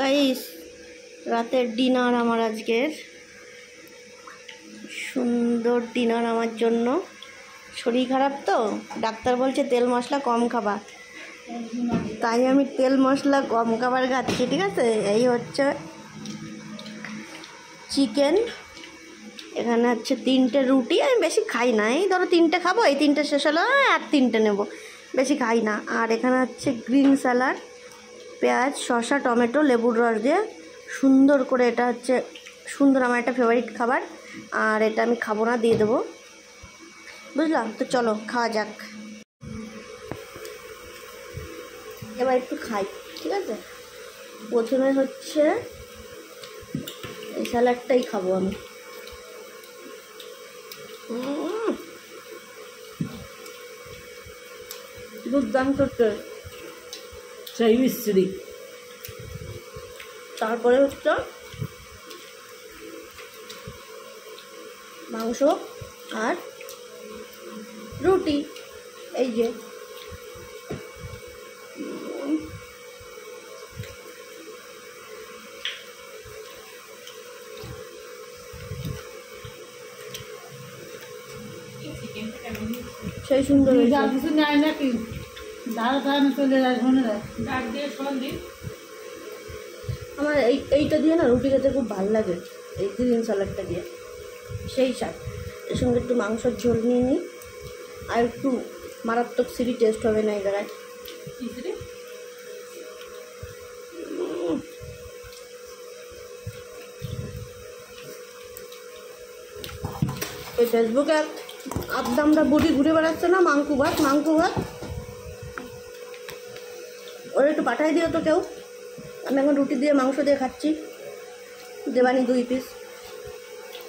Guys, রাতের dinner আমার আজকের সুন্দর ডিনার আমার জন্য। শরীর খারাপ তো, ডাক্তার বলছে তেল মশলা কম খাবা, তাই আমি তেল মশলা কম খাবার খাচ্ছি। ঠিক আছে, এই হচ্ছে চিকেন, এখানে হচ্ছে 3টে রুটি। আমি বেশি খাই না, এই ধরো 3টে খাবো, এই 3টে শেষ হলো আর 3টে নেব, বেশি খাই না। আর এখানে হচ্ছে গ্রিন স্যালাড, পেঁয়াজ, শসা, টমেটো, লেবুর রস দিয়ে সুন্দর করে, এটা হচ্ছে সুন্দর, আমার একটা ফেভারিট খাবার। আর এটা আমি খাবো না, দিয়ে দেবো, বুঝলাম তো। চলো খাওয়া যাক। এবার একটু খাই, ঠিক আছে। প্রথমে হচ্ছে এই স্যালাডটাই খাবো আমি। দুর্দান্ত টেস্ট, সেই মিস্ত্রি। তারপরে হচ্ছে মাংস আর রুটি, এই যে সেই সুন্দর কিছু নেয় নাকি? দাঁড়া দাঁড়ানো চলে যায়, মনে যায় ডাক দিয়ে সন্ধি। আমার এইটা দিয়ে না রুটি খেতে খুব ভালো লাগে, এই গ্রিন স্যালাডটা দিয়ে সেই স্বাদ। এর সঙ্গে একটু মাংসের ঝোল নিয়ে নিই, আর একটু মারাত্মক সিরি টেস্ট হবে না এই জায়গায়। ওই ফেসবুকে আদ্দামরা বুড়ি ঘুরে বেড়াচ্ছে না, মাংকু ভাত, ওরা একটু পাঠাই দিও তো কেউ। আমি এখন রুটি দিয়ে মাংস দিয়ে খাচ্ছি, দেবানি 2 পিস।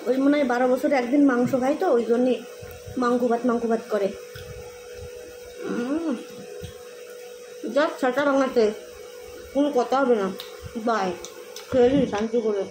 ওই মনে হয় 12 বছরে একদিন মাংস খাই তো, ওই জন্যই মাংকু ভাত করে। যাক, ছাটা রাঙাতে কোনো কথা হবে না। বাই, খেয়ে শান্তি করে।